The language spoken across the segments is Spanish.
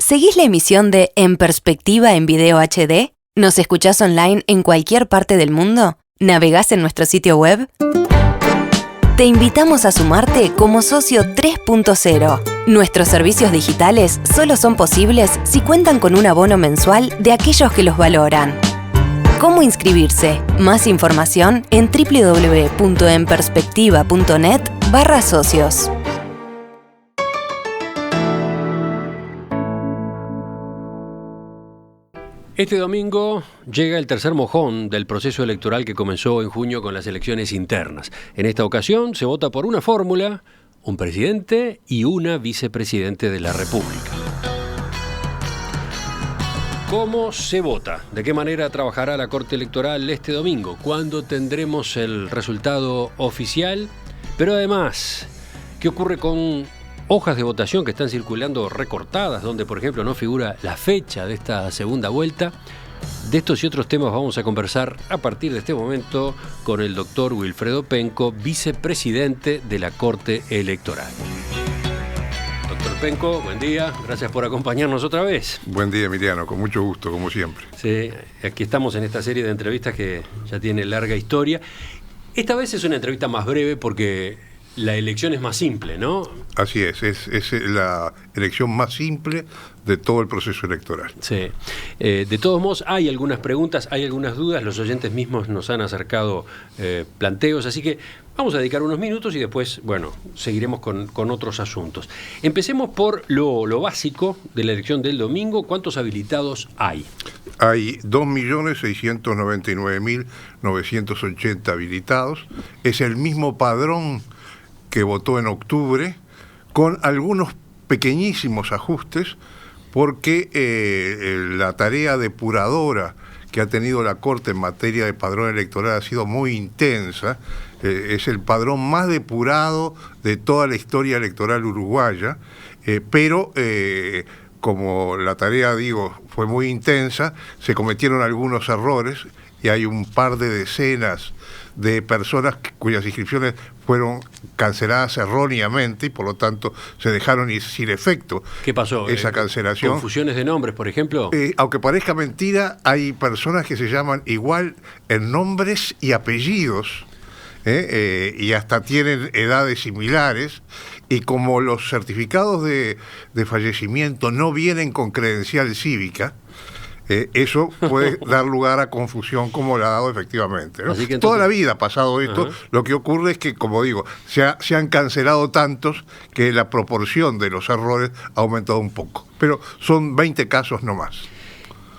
¿Seguís la emisión de En Perspectiva en Video HD? ¿Nos escuchás online en cualquier parte del mundo? ¿Navegás en nuestro sitio web? Te invitamos a sumarte como socio 3.0. Nuestros servicios digitales solo son posibles si cuentan con un abono mensual de aquellos que los valoran. ¿Cómo inscribirse? Más información en www.enperspectiva.net/socios. Este domingo llega el tercer mojón del proceso electoral que comenzó en junio con las elecciones internas. En esta ocasión se vota por una fórmula, un presidente y una vicepresidente de la República. ¿Cómo se vota? ¿De qué manera trabajará la Corte Electoral este domingo? ¿Cuándo tendremos el resultado oficial? Pero además, ¿qué ocurre con hojas de votación que están circulando recortadas, donde por ejemplo no figura la fecha de esta segunda vuelta? De estos y otros temas vamos a conversar a partir de este momento con el doctor Wilfredo Penco, vicepresidente de la Corte Electoral. Doctor Penco, buen día, gracias por acompañarnos otra vez. Buen día, Emiliano, con mucho gusto, como siempre. Sí, aquí estamos en esta serie de entrevistas que ya tiene larga historia. Esta vez es una entrevista más breve porque la elección es más simple, ¿no? Así es la elección más simple de todo el proceso electoral. Sí. De todos modos, hay algunas preguntas, hay algunas dudas, los oyentes mismos nos han acercado planteos, así que vamos a dedicar unos minutos y después, bueno, seguiremos con otros asuntos. Empecemos por lo básico de la elección del domingo. ¿Cuántos habilitados hay? Hay 2.699.980 habilitados. Es el mismo padrón que votó en octubre, con algunos pequeñísimos ajustes, porque la tarea depuradora que ha tenido la Corte en materia de padrón electoral ha sido muy intensa. Es el padrón más depurado de toda la historia electoral uruguaya, pero como la tarea, fue muy intensa, se cometieron algunos errores y hay un par de decenas de personas cuyas inscripciones fueron canceladas erróneamente y por lo tanto se dejaron sin efecto. ¿Qué pasó? Esa cancelación. ¿Confusiones de nombres, por ejemplo? Aunque parezca mentira, hay personas que se llaman igual en nombres y apellidos, y hasta tienen edades similares, y como los certificados de fallecimiento no vienen con credencial cívica, eso puede dar lugar a confusión, como le ha dado efectivamente, ¿no? Así que entonces, toda la vida ha pasado esto. Lo que ocurre es que, como digo, se han cancelado tantos que la proporción de los errores ha aumentado un poco, pero son 20 casos nomás.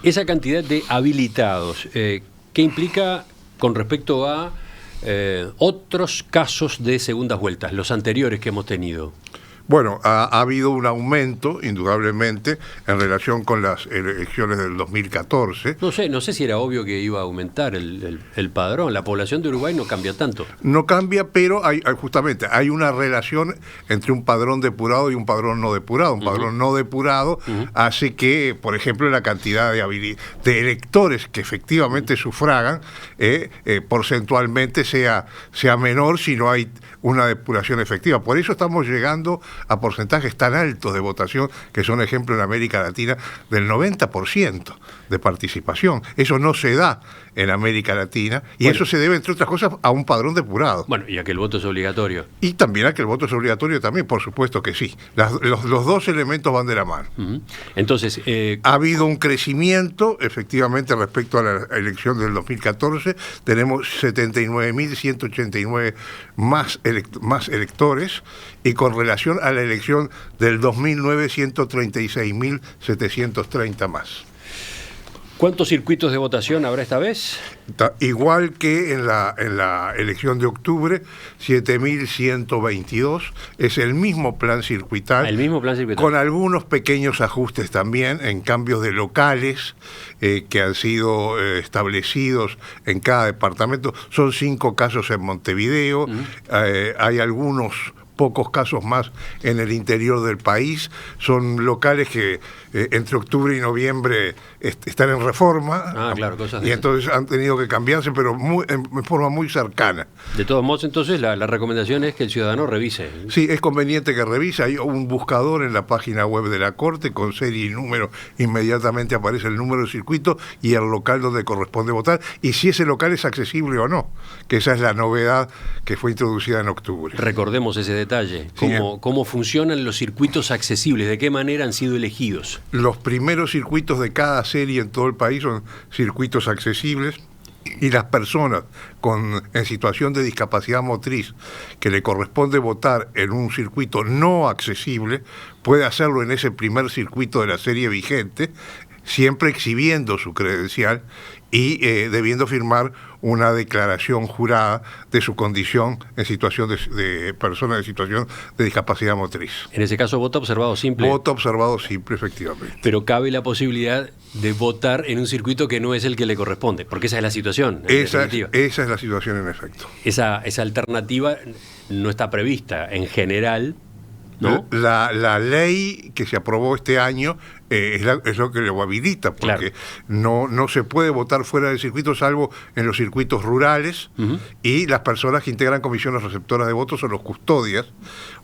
Esa cantidad de habilitados, ¿qué implica con respecto a otros casos de segundas vueltas, los anteriores que hemos tenido? Bueno, ha habido un aumento, indudablemente, en relación con las elecciones del 2014. No sé si era obvio que iba a aumentar el padrón. La población de Uruguay no cambia tanto. No cambia, pero justamente hay una relación entre un padrón depurado y un padrón no depurado. Un padrón no depurado hace que, por ejemplo, la cantidad de electores que efectivamente sufragan, porcentualmente sea menor si no hay una depuración efectiva. Por eso estamos llegando a porcentajes tan altos de votación, que son ejemplo en América Latina, del 90% de participación. Eso no se da en América Latina, y eso se debe, entre otras cosas, a un padrón depurado. Bueno, y a que el voto es obligatorio. Y también a que el voto es obligatorio también, por supuesto que sí. Los dos elementos van de la mano. Entonces, ha habido un crecimiento, efectivamente, respecto a la elección del 2014. Tenemos 79.189 más electores, y con relación a la elección del 2009, 136.730 más. ¿Cuántos circuitos de votación habrá esta vez? Igual que en la elección de octubre, 7.122. Es el mismo plan circuital. El mismo plan circuital. Con algunos pequeños ajustes también en cambios de locales que han sido establecidos en cada departamento. Son 5 casos en Montevideo. Hay algunos pocos casos más en el interior del país. Son locales que entre octubre y noviembre están en reforma, claro, cosas de y eso. entonces han tenido que cambiarse, pero en forma muy cercana. De todos modos, entonces, la recomendación es que el ciudadano revise. Sí, es conveniente que revise. Hay un buscador en la página web de la Corte con serie y número. Inmediatamente aparece el número del circuito y el local donde corresponde votar, y si ese local es accesible o no, que esa es la novedad que fue introducida en octubre. Recordemos ese detalle. Sí, ¿Cómo funcionan los circuitos accesibles? ¿De qué manera han sido elegidos? Los primeros circuitos de cada serie en todo el país son circuitos accesibles, y las personas en situación de discapacidad motriz que le corresponde votar en un circuito no accesible puede hacerlo en ese primer circuito de la serie vigente, siempre exhibiendo su credencial y debiendo firmar una declaración jurada de su condición en situación de persona en situación de discapacidad motriz. En ese caso, voto observado simple. Voto observado simple, efectivamente. Pero cabe la posibilidad de votar en un circuito que no es el que le corresponde, porque esa es la situación. Esa es la situación, en efecto. Esa alternativa no está prevista en general, ¿no? La ley que se aprobó este año es lo que lo habilita, porque no se puede votar fuera del circuito, salvo en los circuitos rurales, y las personas que integran comisiones receptoras de votos son los custodias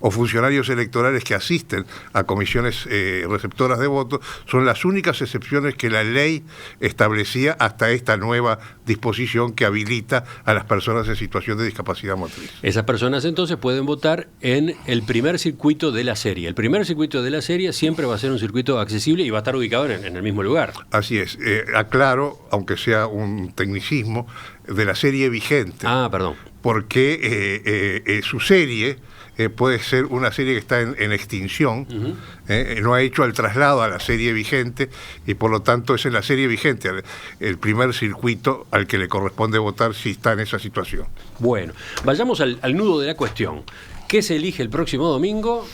o funcionarios electorales que asisten a comisiones receptoras de votos. Son las únicas excepciones que la ley establecía hasta esta nueva disposición que habilita a las personas en situación de discapacidad motriz. Esas personas entonces pueden votar en el primer circuito de la serie. El primer circuito de la serie siempre va a ser un circuito accesible y va a estar ubicado en el mismo lugar. Así es. Aclaro, aunque sea un tecnicismo, de la serie vigente. Perdón. Porque su serie puede ser una serie que está en extinción, no ha hecho el traslado a la serie vigente, y por lo tanto es en la serie vigente el primer circuito al que le corresponde votar si está en esa situación. Bueno, vayamos al nudo de la cuestión. ¿Qué se elige el próximo domingo?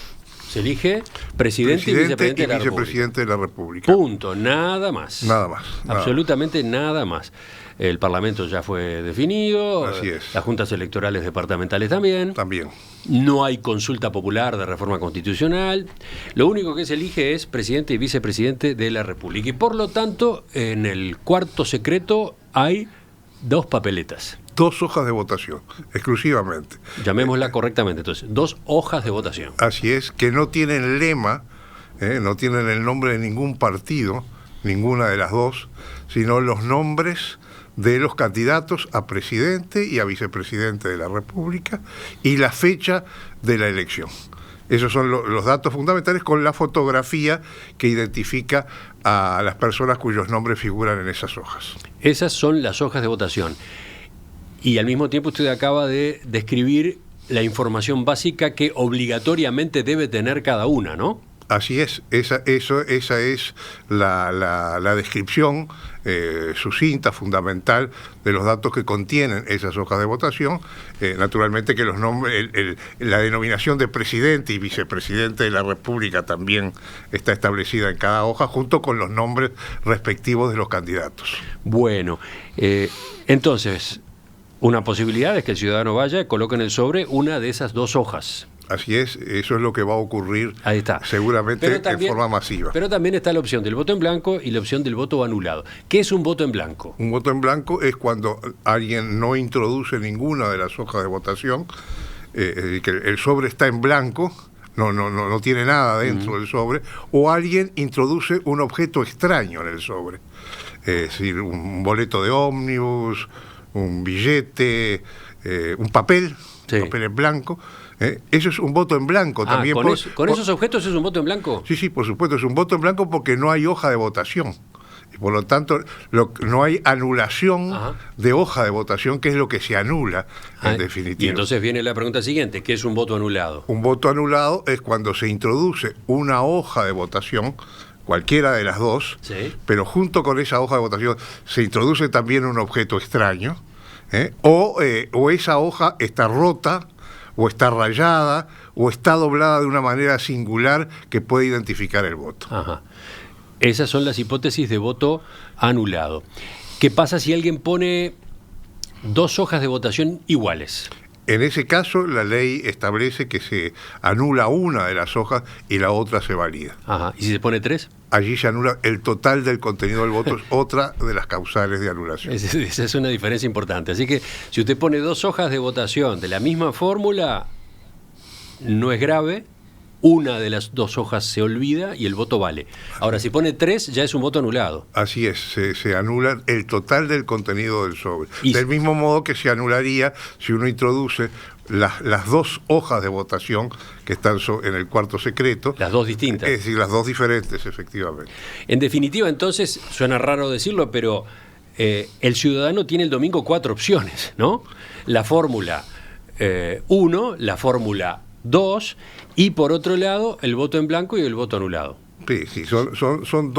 Se elige presidente y vicepresidente de la República. Punto, nada más. Nada más. Absolutamente nada más. El Parlamento ya fue definido. Así es. Las juntas electorales departamentales también. También. No hay consulta popular de reforma constitucional. Lo único que se elige es presidente y vicepresidente de la República. Y por lo tanto, en el cuarto secreto hay 2 papeletas. 2 hojas de votación, exclusivamente. Llamémosla correctamente, entonces, 2 hojas de votación. Así es, que no tienen lema, no tienen el nombre de ningún partido, ninguna de las 2, sino los nombres de los candidatos a presidente y a vicepresidente de la República y la fecha de la elección. Esos son los datos fundamentales, con la fotografía que identifica a las personas cuyos nombres figuran en esas hojas. Esas son las hojas de votación. Y al mismo tiempo usted acaba de describir la información básica que obligatoriamente debe tener cada una, ¿no? Así es, esa es la descripción sucinta, fundamental, de los datos que contienen esas hojas de votación. Naturalmente que los nombres, la denominación de presidente y vicepresidente de la República también está establecida en cada hoja, junto con los nombres respectivos de los candidatos. Bueno, entonces, una posibilidad es que el ciudadano vaya, coloque en el sobre una de esas 2 hojas. Así es, eso es lo que va a ocurrir. Ahí está. Seguramente en forma masiva. Pero también está la opción del voto en blanco y la opción del voto anulado. ¿Qué es un voto en blanco? Un voto en blanco es cuando alguien no introduce ninguna de las hojas de votación, que el sobre está en blanco, no tiene nada dentro del sobre, o alguien introduce un objeto extraño en el sobre. Es decir, un boleto de ómnibus, un billete, un papel en blanco. Eso es un voto en blanco también. ¿Con esos objetos es un voto en blanco? Sí, por supuesto, es un voto en blanco porque no hay hoja de votación. Y por lo tanto, no hay anulación de hoja de votación, que es lo que se anula en definitiva. Y entonces viene la pregunta siguiente, ¿qué es un voto anulado? Un voto anulado es cuando se introduce una hoja de votación, cualquiera de las 2, pero junto con esa hoja de votación se introduce también un objeto extraño, o esa hoja está rota, o está rayada, o está doblada de una manera singular que puede identificar el voto. Esas son las hipótesis de voto anulado. ¿Qué pasa si alguien pone 2 hojas de votación iguales? En ese caso, la ley establece que se anula una de las hojas y la otra se valida. Ajá. ¿Y si se pone 3? Allí se anula el total del contenido del voto, es otra de las causales de anulación. Esa es una diferencia importante. Así que si usted pone 2 hojas de votación de la misma fórmula, no es grave. Una de las 2 hojas se olvida y el voto vale. Ahora, si pone 3, ya es un voto anulado. Así es, se anula el total del contenido del sobre. Del mismo modo que se anularía si uno introduce las 2 hojas de votación que están en el cuarto secreto. Las 2 distintas. Es decir, las 2 diferentes, efectivamente. En definitiva, entonces, suena raro decirlo, pero el ciudadano tiene el domingo 4 opciones, ¿no? La fórmula 1, la fórmula 2 y por otro lado el voto en blanco y el voto anulado. Sí, son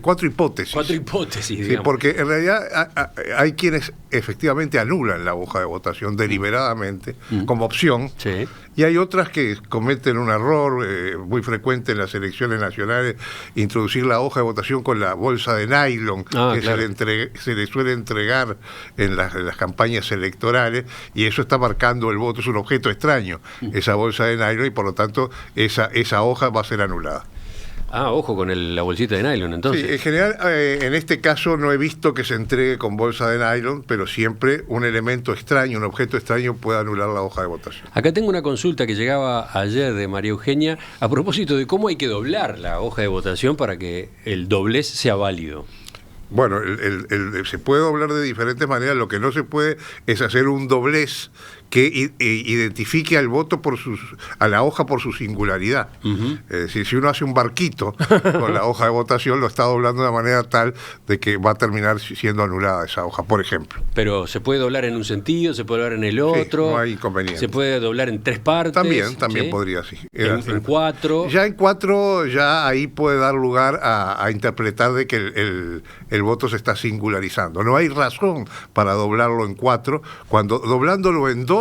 4 hipótesis. 4 hipótesis, sí, digamos. porque en realidad hay quienes efectivamente anulan la hoja de votación deliberadamente como opción, sí. Y hay otras que cometen un error muy frecuente en las elecciones nacionales, introducir la hoja de votación con la bolsa de nylon que claro. se le suele entregar en las campañas electorales, y eso está marcando el voto, es un objeto extraño, esa bolsa de nylon, y por lo tanto esa hoja va a ser anulada. Ah, ojo con la bolsita de nylon, entonces. Sí, en general, en este caso no he visto que se entregue con bolsa de nylon, pero siempre un elemento extraño, un objeto extraño puede anular la hoja de votación. Acá tengo una consulta que llegaba ayer de María Eugenia a propósito de cómo hay que doblar la hoja de votación para que el doblez sea válido. Bueno, se puede doblar de diferentes maneras. Lo que no se puede es hacer un doblez que identifique al voto a la hoja por su singularidad. Es decir, si uno hace un barquito con la hoja de votación, lo está doblando de manera tal de que va a terminar siendo anulada esa hoja, por ejemplo. Pero se puede doblar en un sentido, se puede doblar en el otro. Sí, no hay inconveniente. Se puede doblar en 3 partes. También ¿sí? podría, sí. En 4. Ya en 4, ya ahí puede dar lugar a interpretar de que el voto se está singularizando. No hay razón para doblarlo en 4, cuando doblándolo en 2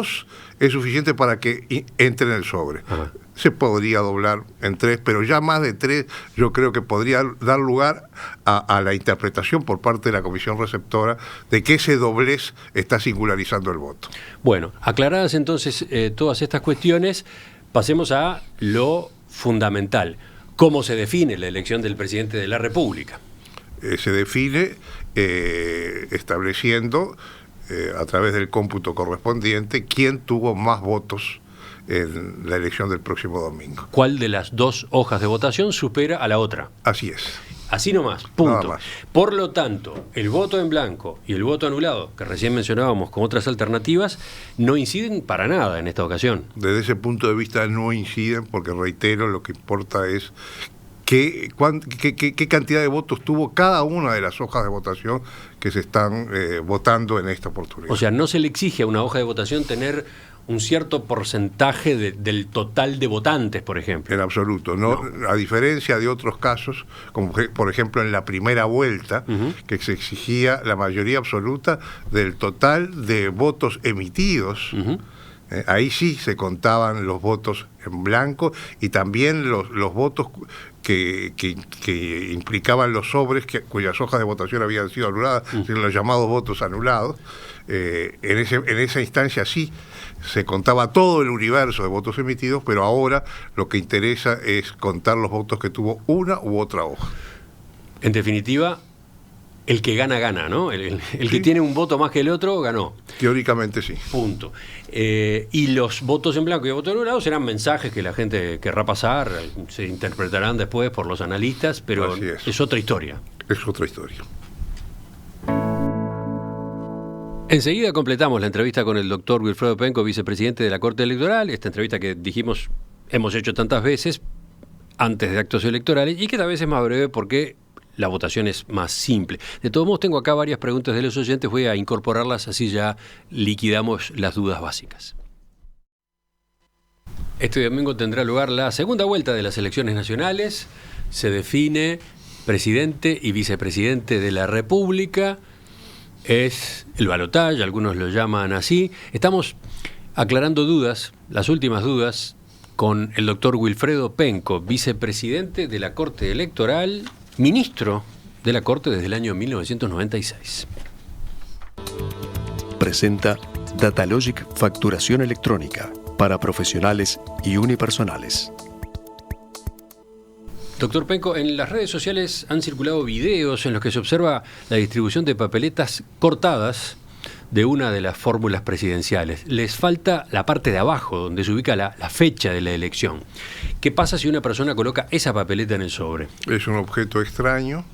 es suficiente para que entre en el sobre. Ajá. Se podría doblar en 3, pero ya más de 3 yo creo que podría dar lugar a la interpretación por parte de la comisión receptora de que ese doblez está singularizando el voto. Bueno, aclaradas entonces todas estas cuestiones, pasemos a lo fundamental. ¿Cómo se define la elección del presidente de la República? Se define estableciendo a través del cómputo correspondiente quién tuvo más votos en la elección del próximo domingo. ¿Cuál de las 2 hojas de votación supera a la otra? Así es. Así nomás, punto. Nada más. Por lo tanto, el voto en blanco y el voto anulado, que recién mencionábamos con otras alternativas, no inciden para nada en esta ocasión. Desde ese punto de vista no inciden, porque reitero, lo que importa es qué cantidad de votos tuvo cada una de las hojas de votación que se están votando en esta oportunidad. O sea, no se le exige a una hoja de votación tener un cierto porcentaje del total de votantes, por ejemplo. En absoluto. No. A diferencia de otros casos, como por ejemplo en la primera vuelta, que se exigía la mayoría absoluta del total de votos emitidos. Ahí sí se contaban los votos en blanco y también los votos que implicaban los sobres cuyas hojas de votación habían sido anuladas, los llamados votos anulados. En esa instancia sí se contaba todo el universo de votos emitidos, pero ahora lo que interesa es contar los votos que tuvo una u otra hoja. En definitiva, el que gana, gana, ¿no? El que tiene un voto más que el otro, ganó. Teóricamente sí. Punto. Y los votos en blanco y votos anulados serán mensajes que la gente querrá pasar, se interpretarán después por los analistas, pero es otra historia. Es otra historia. Enseguida completamos la entrevista con el doctor Wilfredo Penco, vicepresidente de la Corte Electoral, esta entrevista que dijimos hemos hecho tantas veces antes de actos electorales y que tal vez es más breve porque la votación es más simple. De todos modos, tengo acá varias preguntas de los oyentes, voy a incorporarlas, así ya liquidamos las dudas básicas. Este domingo tendrá lugar la segunda vuelta de las elecciones nacionales, se define presidente y vicepresidente de la República. Es el balotaje, algunos lo llaman así. Estamos aclarando dudas, las últimas dudas, con el doctor Wilfredo Penco, vicepresidente de la Corte Electoral, ministro de la Corte desde el año 1996. Presenta Datalogic Facturación Electrónica para profesionales y unipersonales. Doctor Penco, en las redes sociales han circulado videos en los que se observa la distribución de papeletas cortadas de una de las fórmulas presidenciales. Les falta la parte de abajo, donde se ubica la fecha de la elección. ¿Qué pasa si una persona coloca esa papeleta en el sobre? Es un objeto extraño.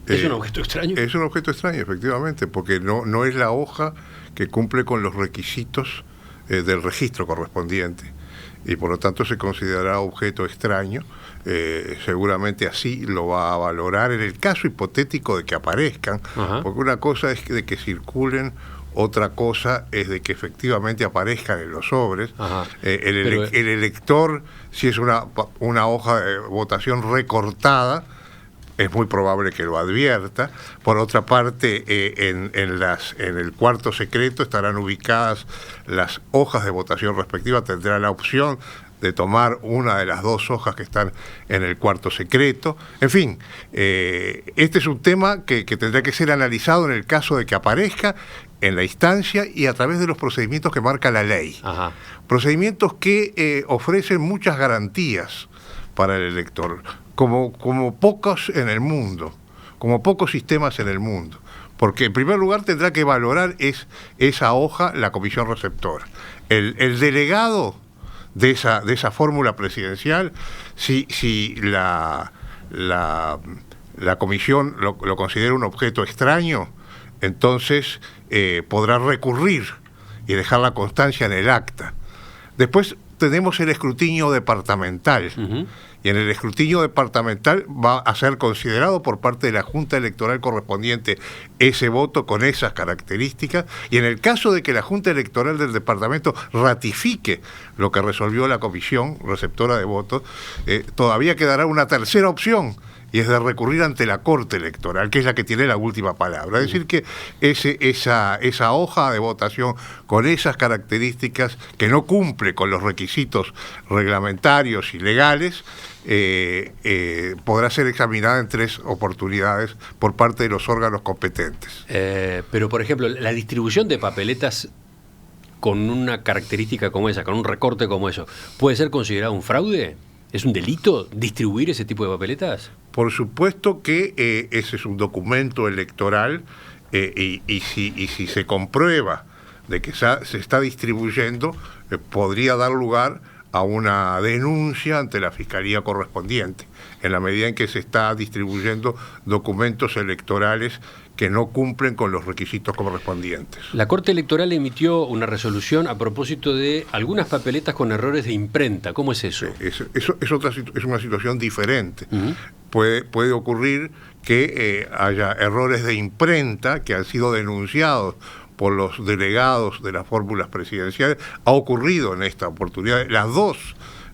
¿Es un objeto extraño? Es un objeto extraño, efectivamente, porque no es la hoja que cumple con los requisitos del registro correspondiente. Y por lo tanto se considerará objeto extraño. Seguramente así lo va a valorar en el caso hipotético de que aparezcan. Ajá. Porque una cosa es de que circulen, otra cosa es de que efectivamente aparezcan en los sobres. El elector, si es una hoja de votación recortada, es muy probable que lo advierta. Por otra parte, en el cuarto secreto estarán ubicadas las hojas de votación respectivas. Tendrá la opción de tomar una de las dos hojas que están en el cuarto secreto. En fin, este es un tema que tendrá que ser analizado en el caso de que aparezca en la instancia y a través de los procedimientos que marca la ley. Ajá. Procedimientos que ofrecen muchas garantías para el elector, como pocos en el mundo, como pocos sistemas en el mundo. Porque en primer lugar tendrá que valorar esa hoja la comisión receptora. El delegado de esa fórmula presidencial, si la comisión lo considera un objeto extraño, entonces podrá recurrir y dejar la constancia en el acta. Después tenemos el escrutinio departamental. Uh-huh. Y en el escrutinio departamental va a ser considerado por parte de la Junta Electoral correspondiente ese voto con esas características, y en el caso de que la Junta Electoral del departamento ratifique lo que resolvió la comisión receptora de votos, todavía quedará una tercera opción, y es de recurrir ante la Corte Electoral, que es la que tiene la última palabra. Es decir, que esa hoja de votación con esas características, que no cumple con los requisitos reglamentarios y legales, podrá ser examinada en 3 oportunidades por parte de los órganos competentes. Pero, por ejemplo, la distribución de papeletas con una característica como esa, con un recorte como eso, ¿puede ser considerado un fraude? ¿Es un delito distribuir ese tipo de papeletas? Por supuesto que ese es un documento electoral, y si se comprueba de que se está distribuyendo, podría dar lugar a una denuncia ante la Fiscalía correspondiente, en la medida en que se está distribuyendo documentos electorales que no cumplen con los requisitos correspondientes. La Corte Electoral emitió una resolución a propósito de algunas papeletas con errores de imprenta. ¿Cómo es eso? Es una situación diferente. Uh-huh. Puede ocurrir que haya errores de imprenta que han sido denunciados por los delegados de las fórmulas presidenciales. Ha ocurrido en esta oportunidad. Las dos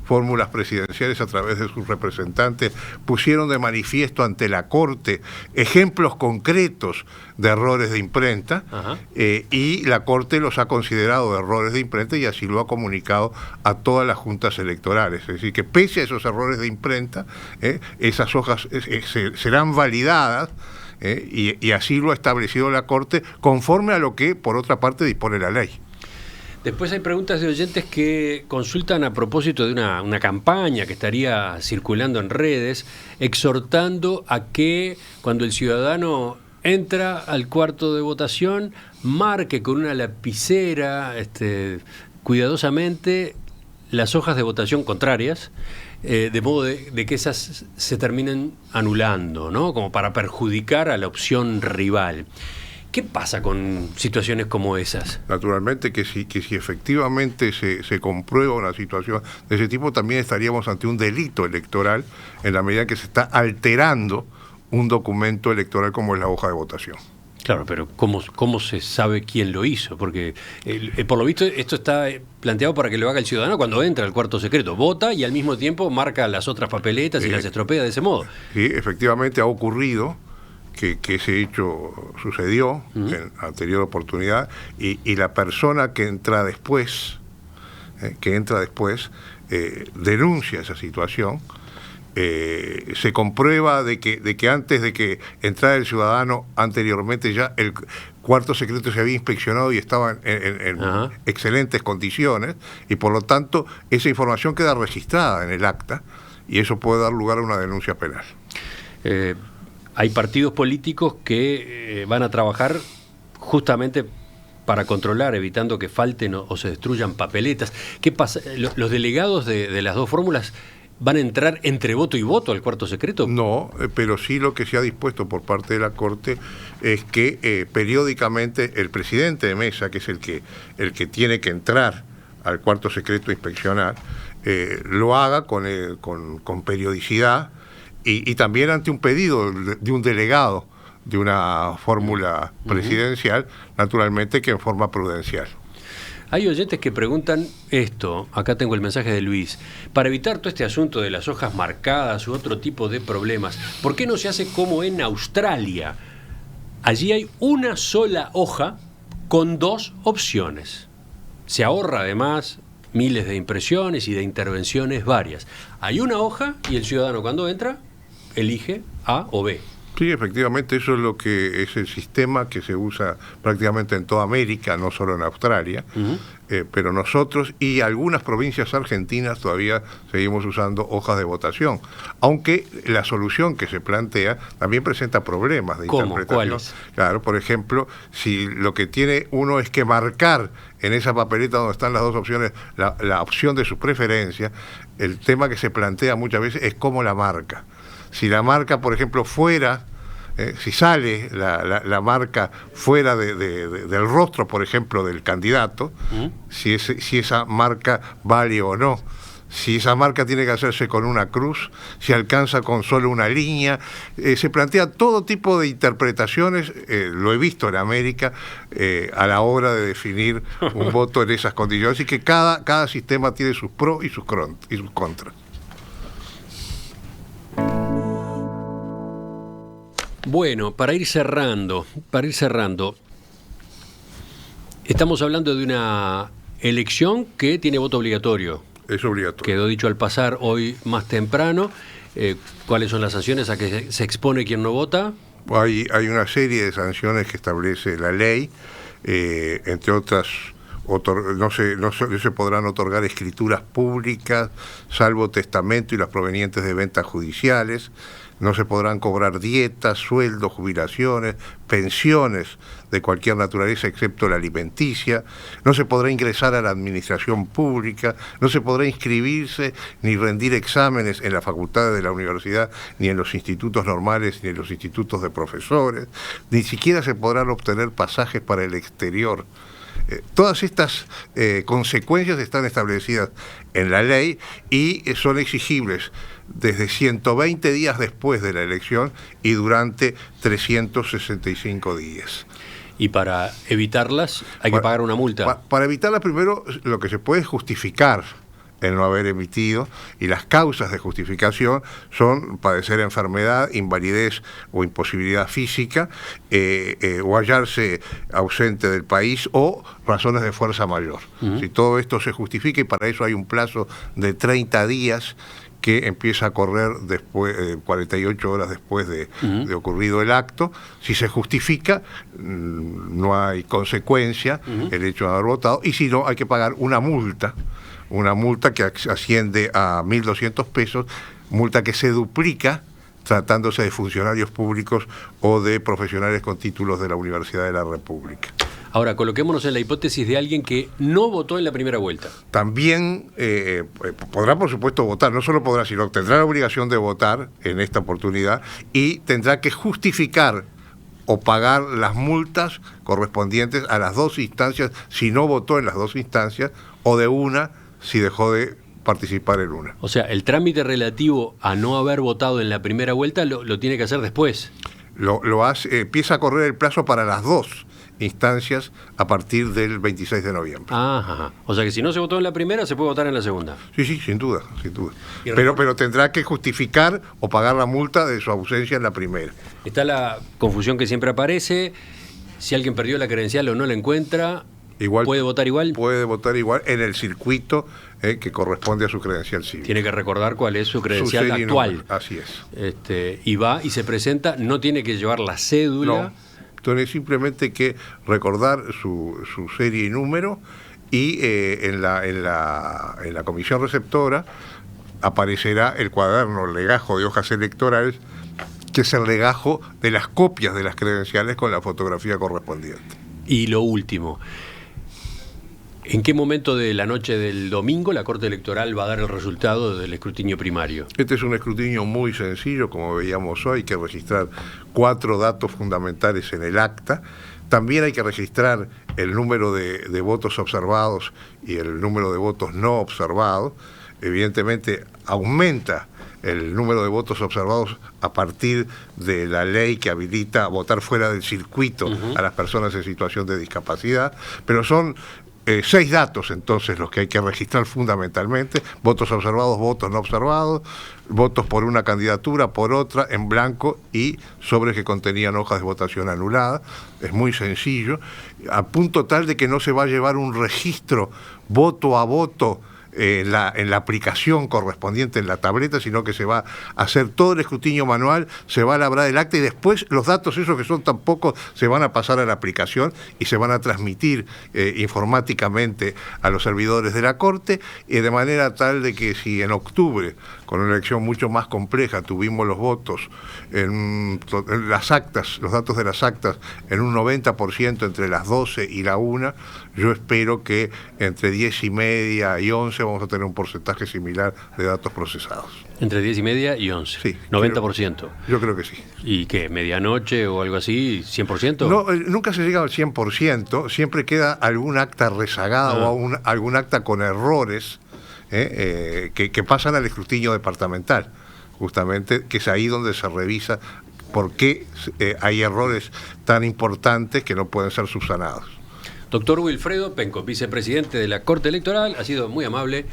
fórmulas presidenciales, a través de sus representantes, pusieron de manifiesto ante la Corte ejemplos concretos de errores de imprenta. Y la Corte los ha considerado errores de imprenta y así lo ha comunicado a todas las juntas electorales. Es decir, que pese a esos errores de imprenta, esas hojas serán validadas, y así lo ha establecido la Corte, conforme a lo que, por otra parte, dispone la ley. Después hay preguntas de oyentes que consultan a propósito de una campaña que estaría circulando en redes, exhortando a que cuando el ciudadano entra al cuarto de votación, marque con una lapicera cuidadosamente las hojas de votación contrarias, de modo de que esas se terminen anulando, ¿no? Como para perjudicar a la opción rival. ¿Qué pasa con situaciones como esas? Naturalmente que si efectivamente se comprueba una situación de ese tipo, también estaríamos ante un delito electoral, en la medida que se está alterando un documento electoral como es la hoja de votación. Claro, pero ¿cómo se sabe quién lo hizo? Porque por lo visto esto está planteado para que lo haga el ciudadano cuando entra al cuarto secreto. Vota y al mismo tiempo marca las otras papeletas y las estropea de ese modo. Sí, efectivamente ha ocurrido que ese hecho sucedió en anterior oportunidad, y la persona que entra después denuncia esa situación. Se comprueba de que antes de que entrara el ciudadano anteriormente, ya cuarto secreto se había inspeccionado y estaba en excelentes condiciones, y por lo tanto esa información queda registrada en el acta, y eso puede dar lugar a una denuncia penal. Hay partidos políticos que van a trabajar justamente para controlar, evitando que falten o se destruyan papeletas. ¿Qué pasa? ¿Los delegados de las dos fórmulas van a entrar entre voto y voto al cuarto secreto? No, pero sí lo que se ha dispuesto por parte de la Corte es que periódicamente el presidente de mesa, que es el que tiene que entrar al cuarto secreto a inspeccionar, lo haga con periodicidad y también ante un pedido de un delegado de una fórmula presidencial, naturalmente que en forma prudencial. Hay oyentes que preguntan esto, acá tengo el mensaje de Luis, para evitar todo este asunto de las hojas marcadas u otro tipo de problemas, ¿por qué no se hace como en Australia? Allí hay una sola hoja con 2 opciones. Se ahorra además miles de impresiones y de intervenciones varias. Hay una hoja y el ciudadano cuando entra elige A o B. Sí, efectivamente, eso es lo que es el sistema que se usa prácticamente en toda América, no solo en Australia, pero nosotros y algunas provincias argentinas todavía seguimos usando hojas de votación, aunque la solución que se plantea también presenta problemas de interpretación. ¿Cuáles? Claro, por ejemplo, si lo que tiene uno es que marcar en esa papeleta donde están las 2 opciones la opción de su preferencia, el tema que se plantea muchas veces es cómo la marca. Si la marca, por ejemplo, fuera, si sale la marca fuera del rostro, por ejemplo, del candidato, si esa marca vale o no, si esa marca tiene que hacerse con una cruz, si alcanza con solo una línea, se plantea todo tipo de interpretaciones, lo he visto en América, a la hora de definir un voto en esas condiciones, y que cada sistema tiene sus pros y sus contras. Bueno, para ir cerrando, estamos hablando de una elección que tiene voto obligatorio. Es obligatorio. Quedó dicho al pasar hoy más temprano. ¿Cuáles son las sanciones a que se expone quien no vota? Hay una serie de sanciones que establece la ley, entre otras, no se podrán otorgar escrituras públicas, salvo testamento y las provenientes de ventas judiciales. No se podrán cobrar dietas, sueldos, jubilaciones, pensiones de cualquier naturaleza excepto la alimenticia. No se podrá ingresar a la administración pública. No se podrá inscribirse ni rendir exámenes en las facultades de la universidad, ni en los institutos normales, ni en los institutos de profesores. Ni siquiera se podrán obtener pasajes para el exterior. Todas estas consecuencias están establecidas en la ley y son exigibles desde 120 días después de la elección y durante 365 días. Y para evitarlas hay que pagar una multa. Para evitarlas, primero, lo que se puede es justificar el no haber emitido, y las causas de justificación son padecer enfermedad, invalidez o imposibilidad física, o hallarse ausente del país, o razones de fuerza mayor. Si todo esto se justifica, y para eso hay un plazo de 30 días que empieza a correr después, 48 horas después de ocurrido el acto. Si se justifica, no hay consecuencia el hecho de haber votado, y si no, hay que pagar una multa que asciende a 1.200 pesos, multa que se duplica tratándose de funcionarios públicos o de profesionales con títulos de la Universidad de la República. Ahora, coloquémonos en la hipótesis de alguien que no votó en la primera vuelta. También podrá, por supuesto, votar. No solo podrá, sino tendrá la obligación de votar en esta oportunidad, y tendrá que justificar o pagar las multas correspondientes a las 2 instancias si no votó en las 2 instancias, o de una si dejó de participar en una. O sea, el trámite relativo a no haber votado en la primera vuelta lo tiene que hacer después. Lo hace, empieza a correr el plazo para las 2 instancias a partir del 26 de noviembre. Ajá. O sea que si no se votó en la primera, se puede votar en la segunda. Sí, sin duda. Pero tendrá que justificar o pagar la multa de su ausencia en la primera. Está la confusión que siempre aparece: si alguien perdió la credencial o no la encuentra, ¿puede votar igual? Puede votar igual en el circuito que corresponde a su credencial cívica. Tiene que recordar cuál es su credencial actual. Así es. Y va y se presenta, no tiene que llevar la cédula. donde simplemente hay que recordar su serie y número, y en la comisión receptora aparecerá el cuaderno, el legajo de hojas electorales, que es el legajo de las copias de las credenciales con la fotografía correspondiente. Y lo último, ¿en qué momento de la noche del domingo la Corte Electoral va a dar el resultado del escrutinio primario? Este es un escrutinio muy sencillo, como veíamos hoy. Hay que registrar 4 datos fundamentales en el acta. También hay que registrar el número de votos observados y el número de votos no observados. Evidentemente aumenta el número de votos observados a partir de la ley que habilita a votar fuera del circuito a las personas en situación de discapacidad, pero son 6 datos entonces los que hay que registrar fundamentalmente: votos observados, votos no observados, votos por una candidatura, por otra, en blanco, y sobres que contenían hojas de votación anuladas. Es muy sencillo, a punto tal de que no se va a llevar un registro voto a voto en la aplicación correspondiente en la tableta, sino que se va a hacer todo el escrutinio manual, se va a labrar el acta, y después los datos esos que son tan pocos se van a pasar a la aplicación y se van a transmitir informáticamente a los servidores de la Corte, de manera tal de que si en octubre, con una elección mucho más compleja, tuvimos los votos en las actas, los datos de las actas en un 90% entre las 12 y la 1, yo espero que entre 10:30 y 11 vamos a tener un porcentaje similar de datos procesados. Entre 10:30 y 11. Sí. 90%. Yo creo que sí. ¿Y qué? ¿Medianoche o algo así? ¿100%? No, nunca se llega al 100%, siempre queda algún acta rezagada o algún acta con errores que pasan al escrutinio departamental, justamente, que es ahí donde se revisa por qué hay errores tan importantes que no pueden ser subsanados. Doctor Wilfredo Penco, vicepresidente de la Corte Electoral, ha sido muy amable.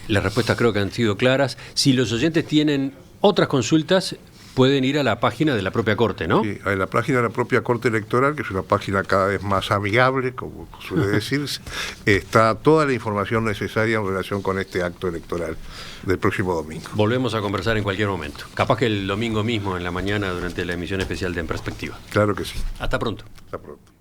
Las respuestas creo que han sido claras. Si los oyentes tienen otras consultas, pueden ir a la página de la propia Corte, ¿no? Sí, a la página de la propia Corte Electoral, que es una página cada vez más amigable, como suele decirse, está toda la información necesaria en relación con este acto electoral del próximo domingo. Volvemos a conversar en cualquier momento. Capaz que el domingo mismo, en la mañana, durante la emisión especial de En Perspectiva. Claro que sí. Hasta pronto. Hasta pronto.